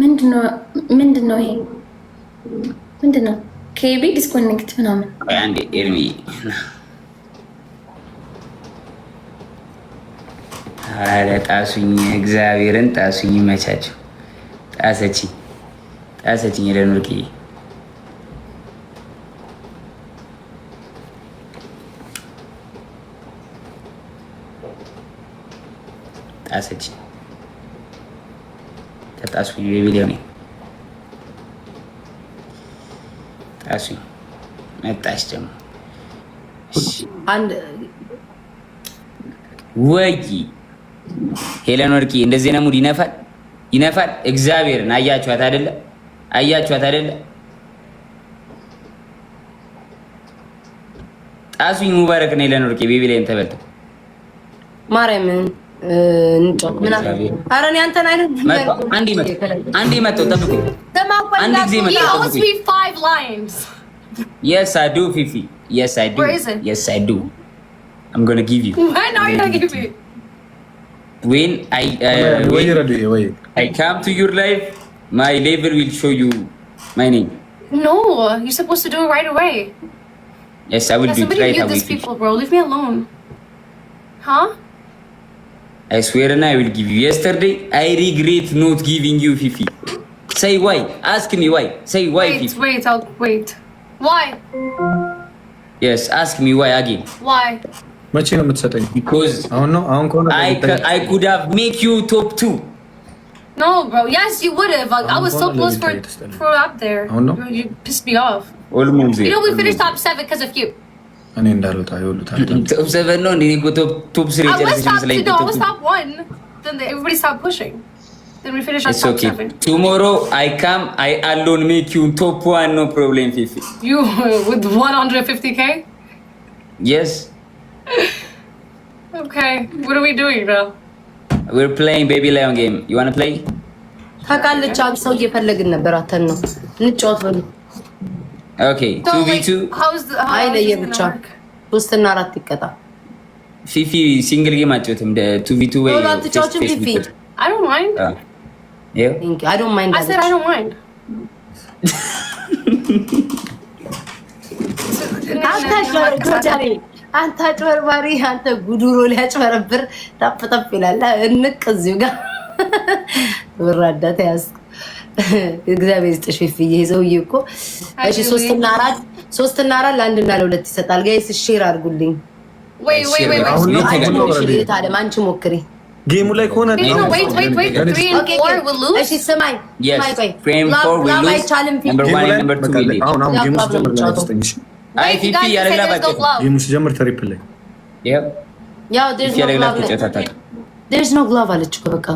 ምንድነው ይሄ? ምንድነው? ኬቢ ዲስኮኔክት ምናምን አንዴ ኤርሚ አረ ጣሱኝ፣ እግዚአብሔርን ጣሱኝ። ይመቻቸው። ጣሰችኝ ለኑርቂ ጣሰችኝ። ተጣሱኝ ቪዲዮ ነው ጣሱኝ። መጣች ደግሞ አንድ ወይ ሄለን ወርቂ እንደዚህ ነው ሙድ ይነፋል። እግዚአብሔርን አያችኋት አይደለ? ጣሱኝ። ሙባረክ ነው ሄለን ወርቂ ቤቢ ላይም ተበልተው ማርያምን እንጮክ ምናምን። ኧረ እኔ አንተን አይደል አንዴ መጣሁ ጠብቁ። አንዴ ጊዜ መጣሁ ጠብቁ። Yes I do Fifi. Yes I do. Where is it? Yes I do. I'm gonna give you. When are you gonna give me? When I come to your life, my level will show you my name. No, you're supposed to do it right away. Yes, I will do it right away. These people, bro. Leave me alone. Huh? I swear and I will give you. Yesterday, I regret not giving you Fifi. Say why. Ask me why. Say why, Fifi. Wait. Why? Yes, ask me why again. Why? Because I could have make you top 2. No, bro. Yes, you would have. Like, I was so close for up there. You pissed me off. You know we finished top 7 because of you. Top 7 no, I was top 1. Then everybody stopped pushing. Then we finished it's top okay. 7. Tomorrow I come, I alone make you top 1, no problem, Fifi. You with 150k? Yes. Okay. What are we doing now? We're playing Baby Lion game. You wanna play? ታውቃለች አንተ ሰው እየፈለግን ነበር አተን ነው እንጫወት ነው። Okay, 2v2. አይ ለየብቻ 3 እና 4 ይቀጣ። ፊፊ ሲንግል ጌም አጫወትም 2v2 ወይ ፊፊ I don't mind. Yeah. I don't mind. I said I don't mind. አንተ አጭበርባሪ አንተ ጉዱሮ ሊያጭበረብር ታፍታፍ ይላል እንቅ እዚሁ ጋር ወራዳት ያስ እግዚአብሔር ይስጥሽ ፊፊዬ ሰውዬ እኮ እሺ 3 እና 4 ለአንድ እና ለሁለት ይሰጣል ጋይስ ሼር አድርጉልኝ ወይ ታዲያ አንቺ ሞክሪ ጌሙ ላይ ከሆነ wait 3 and 4 will lose. እሺ ሰማይ frame 4 will lose. Number 1 and number 2 will አሁን ጌሙ ሲጀምር ላይ አስተኝሽ አይ ፊፊ ያረግላ ባቀ ጌሙ ሲጀምር ትሪፕል ላይ ያው there's no glove አለች እኮ በቃ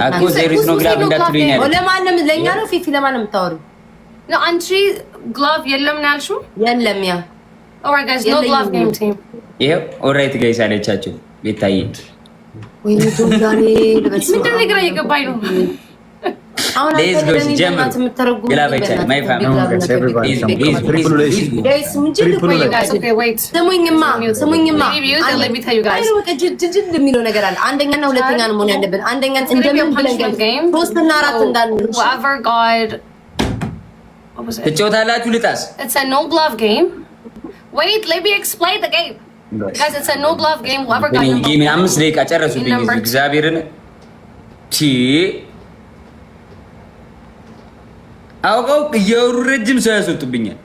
አኮ there is no glove እንዳትሉኝ ያለ ለማንም ለኛ ነው ፊፊ ለማንም ታወሪ ነው አንቺ glove የለም ነው ያልሽው የለም ያ alright guys no glove game team ይሄ ኦልራይት ጋይስ አለቻችሁ ቤታዬ ወይ ጆንዳኔ ለበስ ምን እንደነገር እየገባኝ ነው አሁን አንተ ጀምር ግላበቻ ማይ ፋሚሊ ጋይስ ስሙኝማ ጅል የሚለው ነገር አለ አንደኛና ሁለተኛ ነው መሆን ያለብን አንደኛ እንደምን ብለን ጋይስ 3 እና 4 እንዳለ whoever god ትጫወታላችሁ ልጣስ it's a no glove game wait let me explain the game guys it's a no glove game whoever got you game 5 ደቂቃ ጨረሱብኝ እግዚአብሔርን ቲ አውቀው እየወሩ ረጅም ሰው ያስወጡብኛል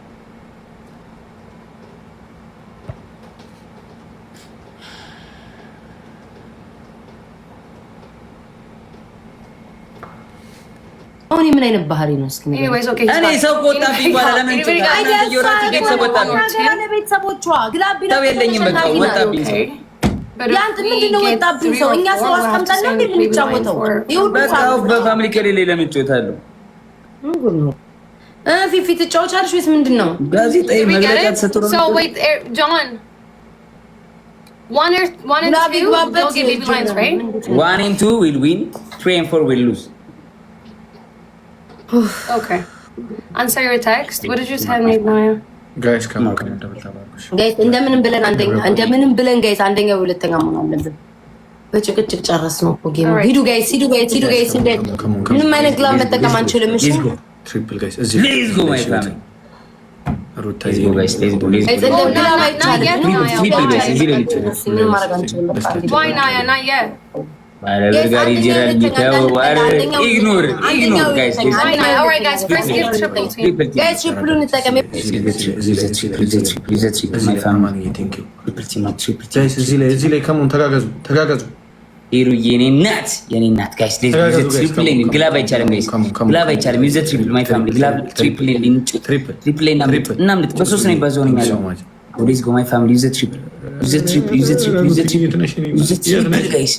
አሁን ምን አይነት ባህሪ ነው እስኪ እኔ ሰው ቆጣብኝ በኋላ ለምን ቤተሰቦቿ ግላቢና የለኝም በቃ ወጣብኝ ሰው ያንተ ምንድነው ወጣብኝ ሰው እኛ ሰው አስቀምጠን ነው የምንጫወተው በቃ በፋሚሊ ከሌለ ለምን ጫወታለሁ ፊፊ ትጫወቻለሽ ወይስ ምንድነው ጋዜጣ መግለጫ ተሰጥቶ so wait John 1 and 2 will give baby lines right 1 and 2 will win 3 and 4 will lose okay answer your text what did you say made Maya ጋይስ ከማከን ደብል ታባኩሽ ጋይስ እንደምንም ብለን ጋይስ አንደኛ ሁለተኛ መሆን አለብን በጭቅጭቅ ጨረስነው እኮ ጌሙ። ሂዱ ጋይስ ምንም አይነት ግላብ መጠቀም አንችልም። እሺ ትሪፕል ጋይስ ሌትስ ጎ ማይ ፋሚሊ ተጋገዙ ሄሩዬ የኔ እናት ጋይስ ትሪፕል ሌን ግላብ አይቻልም ጋይስ ግላብ አይቻልም ዩዘ ትሪፕል ማይ ፋሚሊ ግላብ ትሪፕል ሌን ትሪፕል ሌን እናምልጥ በሶስት ነው ባዞን ያለው ሌትስ ጎ ማይ ፋሚሊ ዩዘ ትሪፕል ጋይስ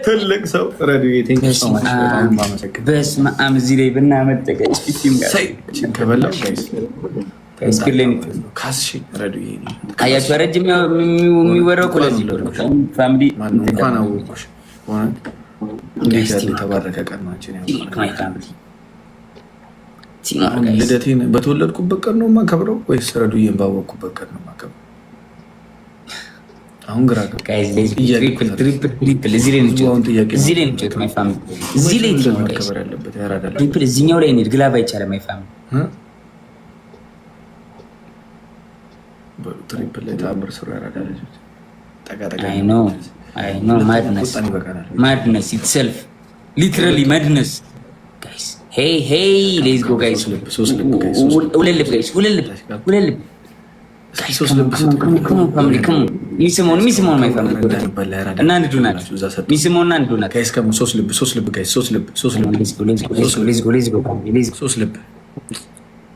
ትልቅ ሰው በስመ አብ እዚህ ላይ ብናመጠቀ አያቸው ረጅም የሚወራው ፋሚሊ እንኳን አወኩሽ ተባረከ ቀናችን ልደቴን በተወለድኩበት ቀን ነው የማከብረው ወይስ ረዱዬን ባወቅኩበት ቀን ነው የማከብረው? አሁን ግራ እዚህኛው ላይ እንሂድ። ግላብ አይቻልም። ማይ ፋሚሊ ትሪፕል ላይ ተአምር ስሩ ያራዳል። ማድነስ ኢትሰልፍ ሊትራሊ ማድነስ ጋይስ ሄይ ሌትስ ጎ ጋይስ ሁለት ልብ ሚስሞን ማይ ፋሚሊ እና አንዱ ናት ሚስሞን እና አንዱ ናት ጋይስ ከሙ ሶስት ልብ ጋይስ ሶስት ልብ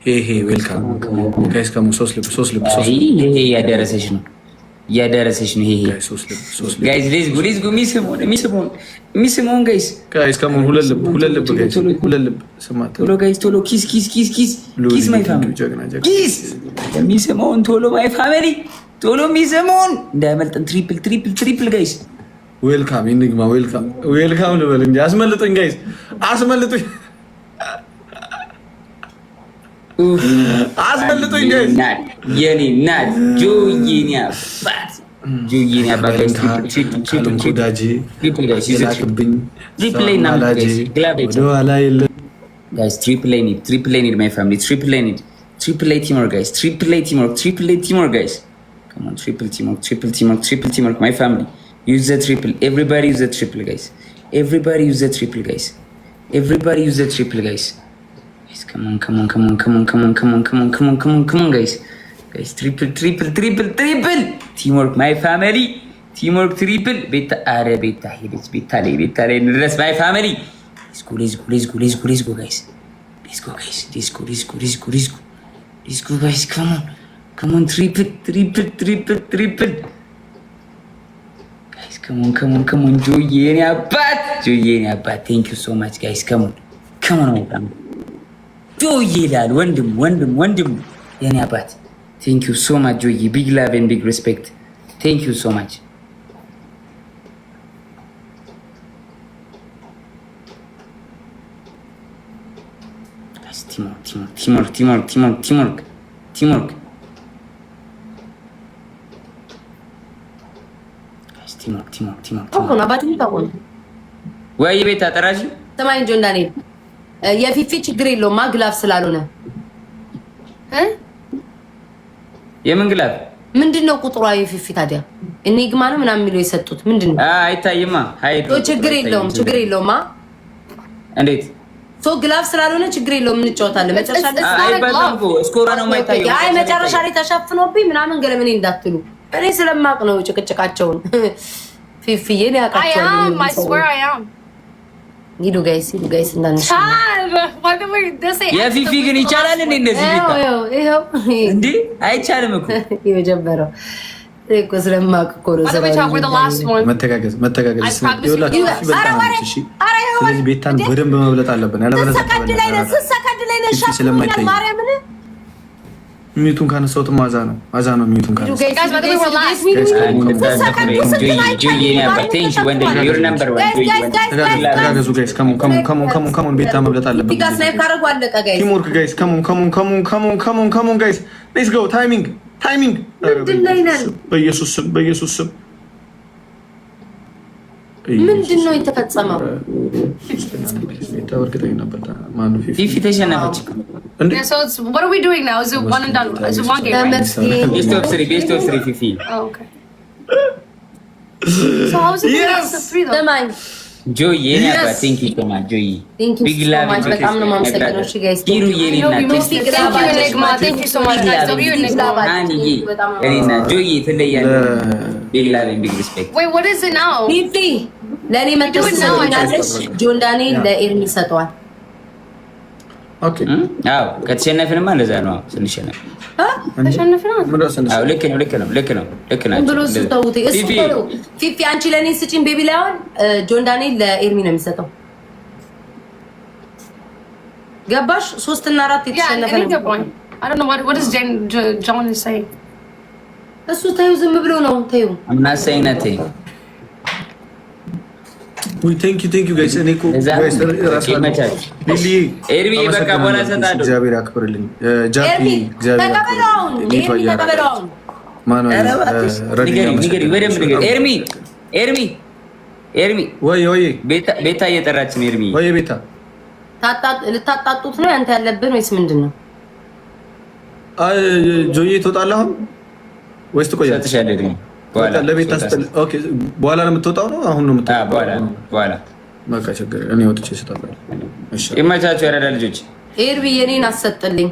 ሄ ዌልካም ጋይስ ከሙ ሶስት ልብ ይሄ ያደረሰሽ ነው ይሄ ጋይስ ሌትስ ጎ ሚስሞን ጋይስ ከሙ ሁለት ልብ ጋይስ ስማት ቶሎ ጋይስ ቶሎ ኪስ ማይ ፋሚሊ ኪስ ሚስሞን ቶሎ ማይ ፋሚሊ ቶሎ ሚስሞን እንዳያመልጠን ትሪፕል ጋይስ ዌልካም ኢንግማ ዌልካም ልበል እንጂ አስመልጡኝ ጋይስ አስመልጡኝ ጋይስ የኔ ናት ጆዬ አባት triple lane my family triple lane teamwork guys triple teamwork guys come on triple teamwork my family use the triple everybody use the triple guys guys come on guys triple teamwork my family teamwork triple beta ላይ ድረስ my family let's go guys come on triple guys come on ጆዬ የኔ አባት thank you so much guys come on ጆዬ ይላል ወንድም የኔ አባት thank you so much ጆዬ big love and big respect thank you so much guys teamwork guys teamwork ወይ ቤት አጠራሽ ሰማኝ ጆ እንዳኔ የፊፊ ችግር የለውም ግላፍ ስላልሆነ የምን ግላፍ ምንድነው ቁጥሯ የፊፊ ታዲያ እኔግማ ነው ምናምን የሚለው የሰጡት ምንድነው አይታይማ ሃይዶ ችግር የለውም እንዴት ሶ ግላፍ ስላልሆነ ችግር የለውም እንጫወታለን መጨረሻ ላይ አይባልኩ ስኮራ ነው የማይታየው አይ መጨረሻ ላይ ተሸፍኖብኝ ምናምን ገለምን እንዳትሉ እኔ ስለማቅ ነው ጭቅጭቃቸውን ፊፊዬን ያቃቸው ሂዱ ጋይስ እንዳንሽ የፊፊ ግን ይቻላል እንዴ እንደዚህ ቢታ እንዴ አይቻልም እኮ የጀመረው እኮ ስለማቅ እኮ ነው መተጋገዝ ስለዚህ ቤታን በደንብ መብለጥ አለብን ያለበለዚያ ሰከንድ ላይ ነሽ ስለማይታይ ሚቱን ካነሳሁት ማዛ ነው ሚቱን ካነሳሁት ተጋገዙ ጋይስ ከሞን ቤታ መብለጥ አለብን ቲምወርክ ጋይስ ከሞን ጋይስ ሌትስ ጎ ታይሚንግ ታይሚንግ በኢየሱስ ስም ምንድን ነው የተፈጸመው? ፊፊ ተሸነፈች። So what are we doing now? Is it one and done? Is it one game? Right? Best of three, Fifi. Oh, okay. So how is it best of three though? Joy, thank you so much, Joy. Thank you Big so love much. በጣም ነው የማመሰግነው እሺ guys. Thank you, Enigma. Thank you so much, guys. Love you, Enigma. Elena, Joy, ትለያለህ. Big love and big respect. Wait, what is it now? ፊፊ ለእኔ መተሰናለች ጆን ዳንኤል ለኤርሚ ሰጠዋል። ኦኬ አዎ ከተሸነፍንማ እንደዛ ነው። ስንሸነፍ ተሸነፍናል። ልክ ነው። ብሎ እሱ ተውት። እሱ ፊፊ አንቺ ለእኔ ስጪኝ ቤቢ ላይሆን ጆን ዳንኤል ለኤርሚ ነው የሚሰጠው። ገባሽ? 3 እና 4 የተሸነፈ ነው። I don't know what is John is saying. እሱ ተይው ዝም ብሎ ነው ተይው። I'm not saying nothing. We thank you guys. እኔ እኮ ጋይስ ሊሊ ኤርሚ በቃ ቦላ ሰጣለሁ። እግዚአብሔር ያክብርልኝ። ጃፒ እግዚአብሔር ተቀበለው። ማነው ኤርሚ ወይ ቤታ እየጠራች ነው። ኤርሚ ወይ ቤታ ልታጣጡት ነው ያንተ ያለብን ወይስ ምንድን ነው? ጆዬ ትወጣለህ አሁን ወይስ ትቆያለህ? ሰጥሻለሁ ኤርሚ ለቤት ኦኬ በኋላ ነው የምትወጣው ነው አሁን ነው የምትወጣው? በኋላ በቃ ችግር እኔ ወጥቼ እሰጣለሁ። እሺ ይመቻችሁ ያረዳ ልጆች። ኤርቢ የኔን አሰጥልኝ።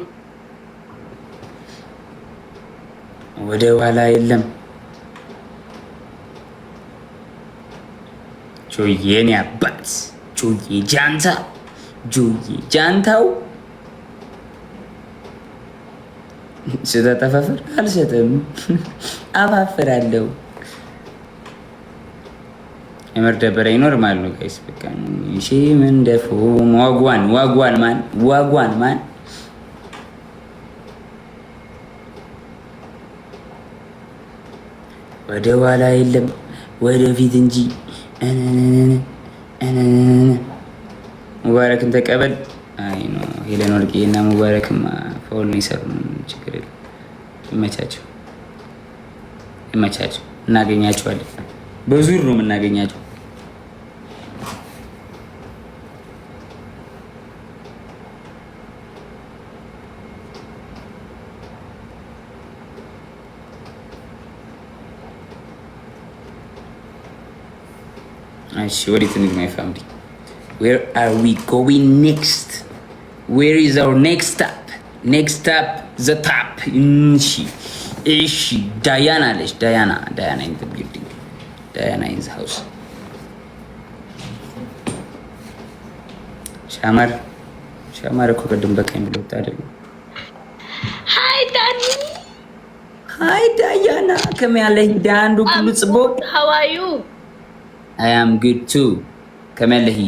ወደ ኋላ የለም። ጆዬ የኔ አባት ጆዬ ጃንታው ስተጠፋፈር አልሰጥም አባፍራለሁ። የመርደበረ ኖርማል ነው ጋይስ። በቃ እሺ ምን ደፉ ዋጓን ማን ወደ ኋላ የለም ወደፊት እንጂ ሙባረክን ተቀበል። አይ ነው ሄለን ወርቄ እና ሙባረክማ ፋውል ነው የሰሩን። ችግር የለም ይመቻቸው። እናገኛቸዋለን። በዙር ነው የምናገኛቸው። እሺ ወዴት እንሂድ ማይ ፋሚሊ? Where are we going next? Where is our next stop? Next stop, the top. እሺ ዳያና አለች። ዳያና in the building. Diana in the house. ሻማር እኮ ቅድም በቃኝ ብሎ ወጣ አይደል? Hi Dani. Hi Diana. ከመያለህ ዳንዱ ኩሉ ጽቦ. How are you? I am good too. ከመያለህ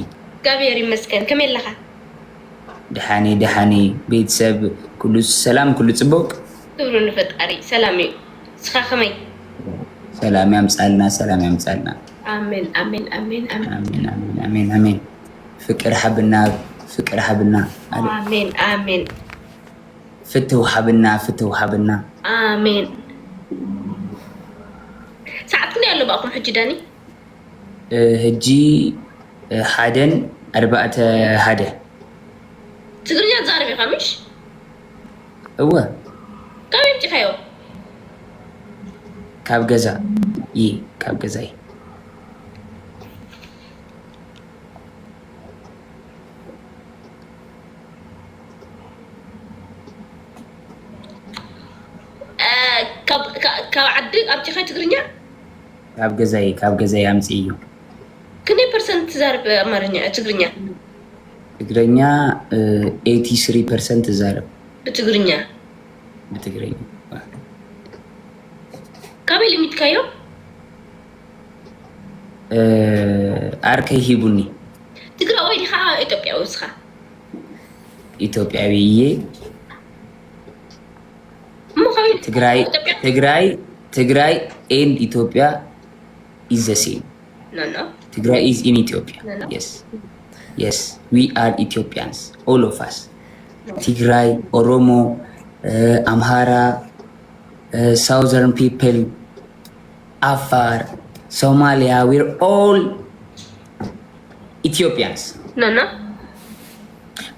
እግዚአብሔር ይመስገን። ከመያለህ ደሃኔ ቤተሰብ ኩሉ ሰላም ኩሉ ጽቦቅ ክብሩ ንፈጣሪ ሰላም እዩ። ስኻኸመይ ሰላም ያምጻልና አሜን። ፍቅር ሀብና አሜን። ፍትው ሀብና አሜን። ሰዓት ግን ያለው ባኩም ሕጂ ዳኒ ሕጂ 1:4 ትግርኛ ዛሬ ቢኻምሽ እወ ካበይ ምጭፋዮ ካብ ገዛይ ካብ ዓዲ ኣብቲኻ ትግርኛ ካብ ገዛይ ኣምፂ እዩ። ክንደይ ፐርሰንት ትዛረብ ኣማርኛ ትግርኛ? ትግርኛ 83% ትዛረብ ብትግርኛ ካበይ ልሚትካዮ? ኣርከይ ሂቡኒ ትግራዋይ ዲኻ ኢትዮጵያዊ ውስኻ? ኢትዮጵያዊ እየ። ትግራይ ኤንድ ኢትዮጵያ is the same. No. Tigray is in Ethiopia. No. Yes. We are Ethiopians, all of us. Tigray, Oromo, Amhara, southern people, Afar, Somalia, we're all Ethiopians. No.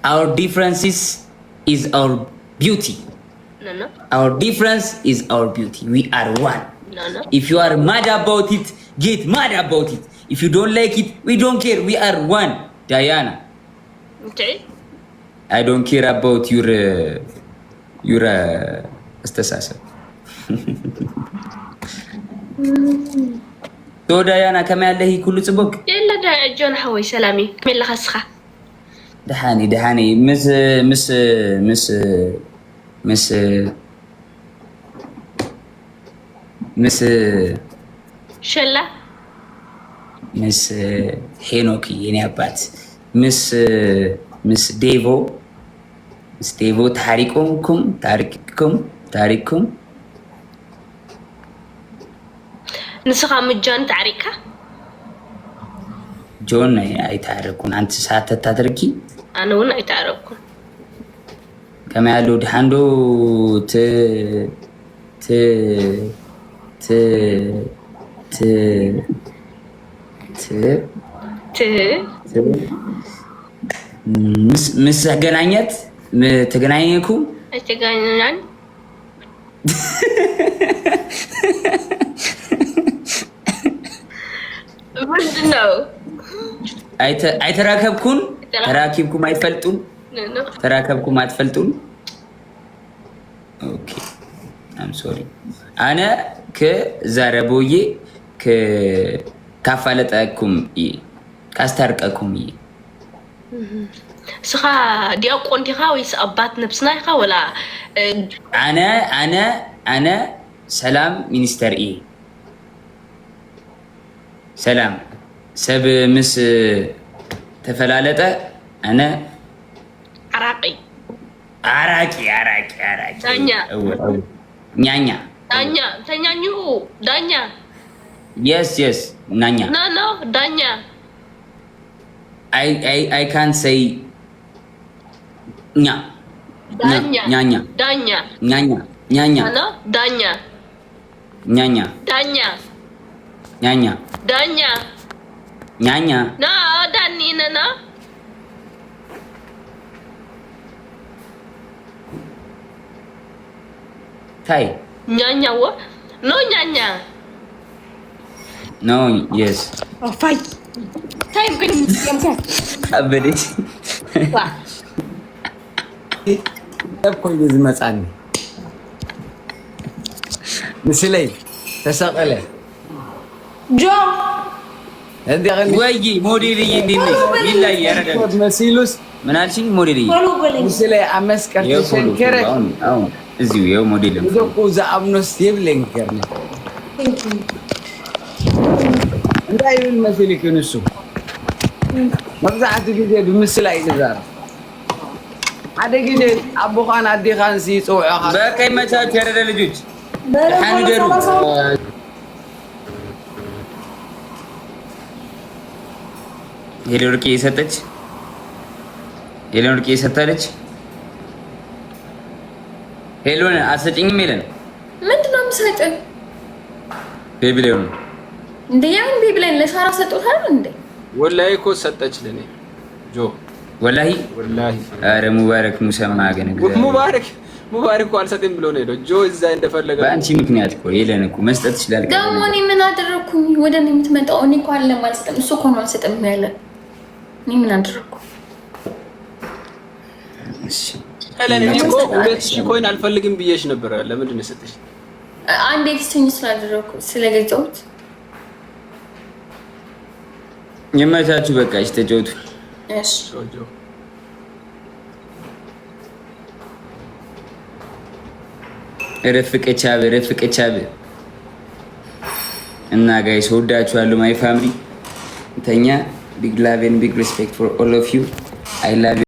Our differences is our beauty. No. Our difference is our beauty. We are one. No. If you are mad about it, get mad about it. If you don't like it, we don't care. We are one. Diana. Okay. I don't care about your استساسة. تو ديانا كم عليه كله تبوك؟ يلا دا جون حوي سلامي كمل لخسخة. دحاني مس شلا مس هينوكي يعني أبات مس ديفو تاريخكم نسخة من جون تعريكها جون يتعركون أنت ساعة تتركي أنا ونا يتعركون كما قالوا دحاندو ت مس ገናኘት ተገናኘኩም አይተገናኘን ምንድነው አይተራከብኩን ተራኪብኩም አይፈልጡን ተራከብኩም አትፈልጡን ኦኬ አም ሶሪ አነ ከዛረቦዬ ካፋለጠኩም ካስታርቀኩም ስኻ ዲያቆን ዲኻ ወይስ አባት ነብስና ኢኻ ወላ አነ ሰላም ሚኒስተር ሰላም ሰብ ምስ ተፈላለጠ አነ አራቂ ዳኛ ኛኛ ተኛኙ ዳኛ yes ናኛ no ዳኛ I can't say nya ዳኛ no ዳኛ ኛኛ no ዳኒ no ታይ ኛኛው no ኛኛ no yes fight time ግን ያምታል አበደች ኮይ ዝመጻኒ ምስለይ ተሰቀለ ጆ እንደገና ወይ ሞዴልዬ እንዴት ነሽ ይላይ ያረጋግጥ መሲሉስ ምን አልሽኝ ሞዴልዬ ምስለይ አመስቀር ተሸንከረ አሁን እዚሁ ይኸው ሞዴል ደቁ ዘአብኖስ ይብለኝ ከርነ እንዳይብል መስልክ ንሱ መብዛሕት ጊዜ ብምስል አይዛር ሓደ ጊዜ አቦኻን አዴኻን ሲጽውዑኻ በቃ ይመቻችሁ ያረደ ልጆች ሐንደሩ ሄሎርቂ ሰጠች ሄሎን አሰጭኝም ይለን ምንድነው የምሰጥህ ቤቢሌውን እንደ ያን ቤቢሌን ለሳራ ሰጥቷል እንዴ ወላሂ እኮ ሰጠች ለኔ ጆ ወላሂ አረ ሙባረክ ሙሰማ ገነ ሙባረክ እኮ አልሰጥም ብሎ ነው ሄዶ ጆ እዛ እንደፈለገ በአንቺ ምክንያት እኮ ሄለን እኮ መስጠት ይችላል ደግሞ እኔ ምን አደረኩኝ ወደ እኔ የምትመጣው እኔ እኮ አለ አልሰጥም እሱ እኮ ነው አልሰጥም ያለ እኔ ምን አደረኩ እሺ ሄለን እኮ 2000 ኮይን አልፈልግም ብዬሽ ነበር ለምንድን ነው ሰጠሽ አንድ ኤክስቼንጅ ስላደረኩ ስለገዛሁት የማታችሁ በቃ እሺ ተጫወቱ እሺ ረፍቀቻብ እና ጋይስ ወዳችኋለሁ ማይ ፋሚሊ ተኛ ቢግ ላቭ ኤንድ ቢግ ሪስፔክት ፎር ኦል ኦፍ ዩ አይ ላቭ